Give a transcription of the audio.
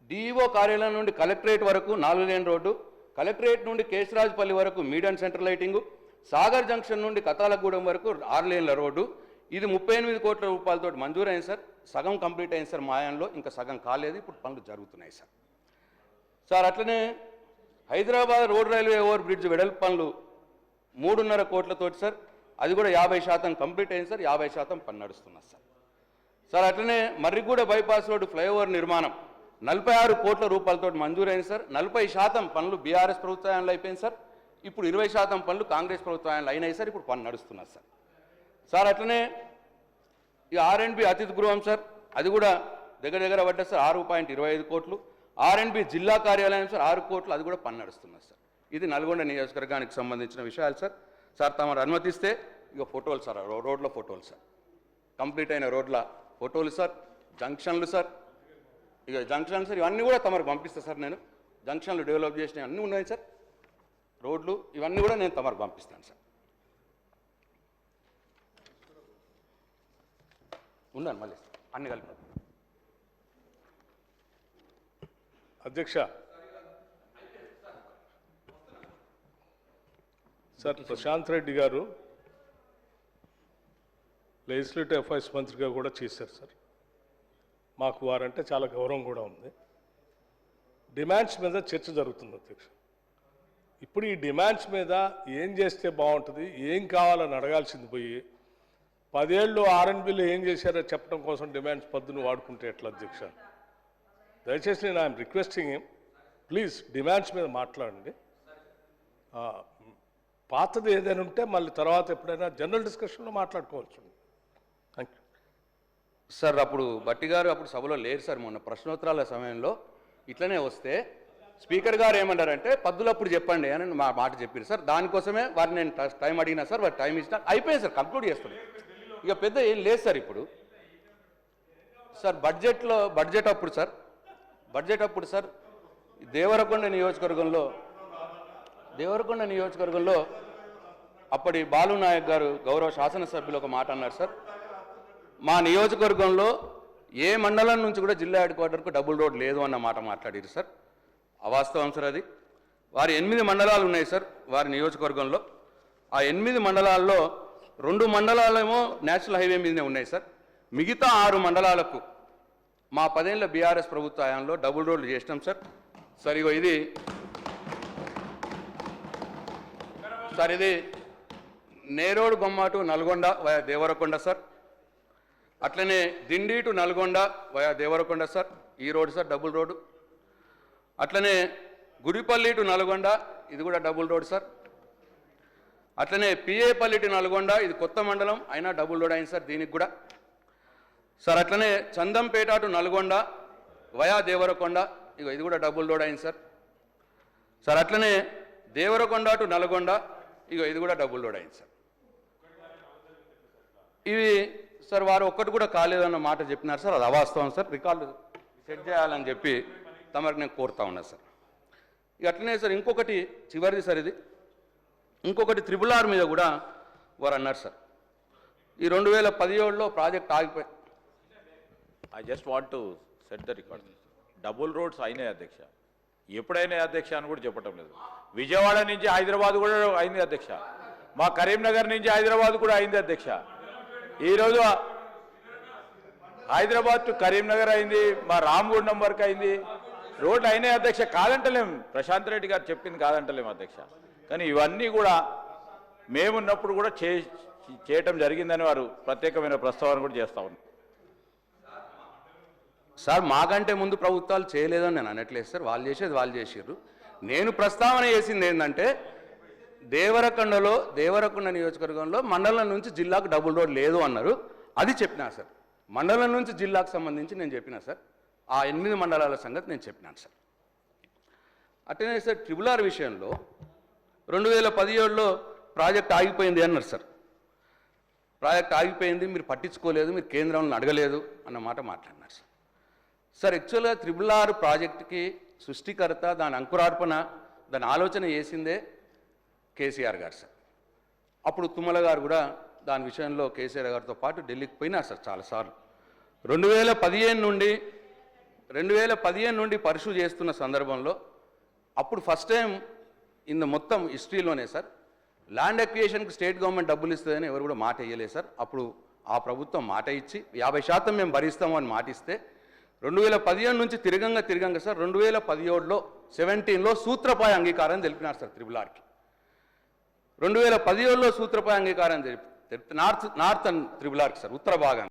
DEO కార్యాలయం నుండి collectorate వరకు 4 లేన్ రోడ్డు, కలెక్టరేట్ నుండి కేశరాజపల్లి వరకు medium centre lighting, Sagar junction నుండి కతాలగూడెం వరకు 6 లేన్ల రోడ్డు. ఇది 38 కోట్ల రూపాయలతో మంజూరైంది సార్. సగం కంప్లీట్ అయింది సార్ మాయంలో, ఇంకా సగం కాలేదు. ఇప్పుడు పనులు జరుగుతున్నాయి సార్. సార్ అట్లనే Hyderabad road railway over bridge వెడల్పు పనులు 3.5 కోట్లతోటి సార్. అది కూడా 50% కంప్లీట్ అయింది సార్. 50% పని నడుస్తున్నారు సార్. సార్ అట్లనే మర్రిగూడ బైపాస్ రోడ్డు ఫ్లైఓవర్ నిర్మాణం 46 కోట్ల రూపాయలతో మంజూరైంది సార్. 40% పనులు బీఆర్ఎస్ ప్రభుత్వాయంలో అయిపోయింది సార్. ఇప్పుడు 20% పనులు కాంగ్రెస్ ప్రభుత్వాయంలో అయినాయి సార్. ఇప్పుడు పని నడుస్తున్నారు సార్. సార్ అట్లనే ఈ R&B అతిథి గృహం సార్, అది కూడా దగ్గర పడ్డా సార్ 6.25 కోట్లు. R&B జిల్లా కార్యాలయం సార్ 6 కోట్లు, అది కూడా పని నడుస్తున్నారు సార్. ఇది నల్గొండ నియోజకవర్గానికి సంబంధించిన విషయాలు సార్. సార్ తమరు అనుమతిస్తే ఇక ఫోటోలు సార్, రోడ్ల ఫోటోలు సార్, కంప్లీట్ అయిన రోడ్ల ఫోటోలు సార్, జంక్షన్లు సార్, ఇక జంక్షన్లు సార్, ఇవన్నీ కూడా తమరు పంపిస్తాను సార్. నేను జంక్షన్లు డెవలప్ చేసినవి అన్నీ ఉన్నాయి సార్. రోడ్లు ఇవన్నీ కూడా నేను తమరు పంపిస్తాను సార్. ఉన్నాను మళ్ళీ అన్ని కలిపి. అధ్యక్ష, సార్ ప్రశాంత్ రెడ్డి గారు లెజిస్లేటివ్ అఫైర్స్ మంత్రిగా కూడా చేశారు సార్. మాకు వారంటే చాలా గౌరవం కూడా ఉంది. డిమాండ్స్ మీద చర్చ జరుగుతుంది అధ్యక్ష. ఇప్పుడు ఈ డిమాండ్స్ మీద ఏం చేస్తే బాగుంటుంది, ఏం కావాలని అడగాల్సింది పోయి 10 ఏళ్ళు R&Bలో ఏం చేశారో చెప్పడం కోసం డిమాండ్స్ పద్దును వాడుకుంటే ఎట్లా అధ్యక్ష? దయచేసి నేను I'm requesting him, please demands మీద మాట్లాడండి. పాతది ఏదైనా ఉంటే మళ్ళీ తర్వాత ఎప్పుడైనా జనరల్ డిస్కషన్లో మాట్లాడుకోవచ్చు. Thank you sir. అప్పుడు బట్టి గారు అప్పుడు సభలో లేరు సార్. మొన్న ప్రశ్నోత్తరాల సమయంలో ఇట్లనే వస్తే స్పీకర్ గారు ఏమన్నారంటే పద్దులప్పుడు చెప్పండి అని మా మాట చెప్పారు సార్. దానికోసమే వారిని నేను టైం అడిగినా సార్. వారి టైం ఇచ్చినా అయిపోయింది సార్, కంక్లూడ్ చేస్తున్నాం. ఇక పెద్ద ఏం లేదు సార్. ఇప్పుడు సార్ బడ్జెట్ అప్పుడు సార్ దేవరకొండ నియోజకవర్గంలో అప్పటి బాలునాయక్ గారు గౌరవ శాసనసభ్యులు ఒక మాట అన్నారు సార్. మా నియోజకవర్గంలో ఏ మండలం నుంచి కూడా జిల్లా హెడ్ క్వార్టర్కు డబుల్ రోడ్ లేదు అన్న మాట మాట్లాడారు సార్. అవాస్తవం సార్ అది. వారి 8 మండలాలు ఉన్నాయి సార్ వారి నియోజకవర్గంలో. ఆ 8 మండలాల్లో 2 మండలాలేమో నేషనల్ హైవే మీదనే ఉన్నాయి సార్. మిగతా 6 మండలాలకు మా 10 ఏళ్ల బీఆర్ఎస్ ప్రభుత్వ హయాంలో డబుల్ రోడ్లు చేసినాం సార్. సార్ ఇగో ఇది సార్, ఇది నేరోడు బొమ్మాటు నల్గొండ వయా దేవరకొండ సార్. అట్లనే Dindi to Nalgonda via Devarakonda sir, ఈ రోడ్డు సార్ డబుల్ రోడ్డు. అట్లనే గుడిపల్లి టు నల్గొండ, ఇది కూడా డబుల్ రోడ్ సార్. అట్లనే పిఏపల్లి టు నల్గొండ, ఇది కొత్త మండలం అయినా డబుల్ రోడ్ అయింది సార్ దీనికి కూడా సార్. అట్లనే చందంపేట టు నల్గొండ వయా దేవరకొండ, ఇగో ఇది కూడా డబుల్ రోడ్ అయింది సార్. సార్ అట్లనే దేవరకొండ టు నల్గొండ, ఇగో ఇది కూడా డబుల్ రోడ్ అయింది సార్. ఇవి సార్ వారు ఒక్కటి కూడా కాలేదన్న మాట చెప్పినారు సార్. అది అవాస్తవం సార్. రికార్డు సెట్ చేయాలని చెప్పి తమరికి నేను కోరుతా ఉన్నా సార్. ఇక అట్లనే సార్ ఇంకొకటి చివరిది సార్, ఇది ఇంకొకటి R మీద కూడా వారు అన్నారు సార్. ఈ 2017లో ప్రాజెక్ట్ ఆగిపోయి. I just want to set the record. Double roads అయినాయి అధ్యక్ష, ఎప్పుడైనా అధ్యక్ష అని కూడా చెప్పటం లేదు. విజయవాడ నుంచి హైదరాబాద్ కూడా అయింది అధ్యక్ష, మా కరీంనగర్ నుంచి హైదరాబాద్ కూడా అయింది అధ్యక్ష. ఈరోజు హైదరాబాద్ టు కరీంనగర్ అయింది, మా రామగుండం వరకు అయింది. రోడ్లు అయినాయి అధ్యక్ష, కాదంటలేం. ప్రశాంత్ రెడ్డి గారు చెప్పింది కాదంటలేము అధ్యక్ష. కానీ ఇవన్నీ కూడా మేమున్నప్పుడు కూడా చేయటం జరిగిందని వారు ప్రత్యేకమైన ప్రస్తావన కూడా చేస్తా ఉన్నారు సార్. మాకంటే ముందు ప్రభుత్వాలు చేయలేదని నేను అనట్లేదు సార్. వాళ్ళు చేసేది వాళ్ళు చేసారు. నేను ప్రస్తావన చేసింది ఏంటంటే దేవరకొండ నియోజకవర్గంలో మండలం నుంచి జిల్లాకు డబుల్ రోడ్ లేదు అన్నారు. అది చెప్పినా సార్. మండలం నుంచి జిల్లాకు సంబంధించి నేను చెప్పినా సార్. ఆ 8 మండలాల సంగతి నేను చెప్పినాను సార్. అట్లనే సార్ R విషయంలో 2017లో ప్రాజెక్ట్ ఆగిపోయింది అన్నారు సార్. ప్రాజెక్ట్ ఆగిపోయింది, మీరు పట్టించుకోలేదు, మీరు కేంద్రంలో అడగలేదు అన్న మాట మాట్లాడినారు సార్. సార్ యాక్చువల్గా R ప్రాజెక్టుకి సృష్టికర్త, దాని అంకురార్పణ, దాని ఆలోచన చేసిందే కేసీఆర్ గారు సార్. అప్పుడు తుమ్మల గారు కూడా దాని విషయంలో కేసీఆర్ గారితో పాటు ఢిల్లీకి పోయినారు సార్ చాలాసార్లు. 2015 నుండి 2015 నుండి పర్సూ చేస్తున్న సందర్భంలో అప్పుడు ఫస్ట్ టైం మొత్తం హిస్టరీలోనే సార్ ల్యాండ్ అక్విజిషన్కి స్టేట్ గవర్నమెంట్ డబ్బులు ఇస్తుందని ఎవరు కూడా మాట ఇయ్యలేదు సార్. అప్పుడు ఆ ప్రభుత్వం మాట ఇచ్చి 50% మేము భరిస్తాము అని మాట ఇస్తే 2015 నుంచి తిరగంగా సార్ 2017లో 17లో సూత్రపాయ అంగీకారం తెలిపినారు సార్ త్రిబుల్-ఆర్కి. 2017లో సూత్రపాయ అంగీకారం తెలిపి నార్త్ త్రిబుల్-ఆర్కి సార్ ఉత్తర భాగాన్ని.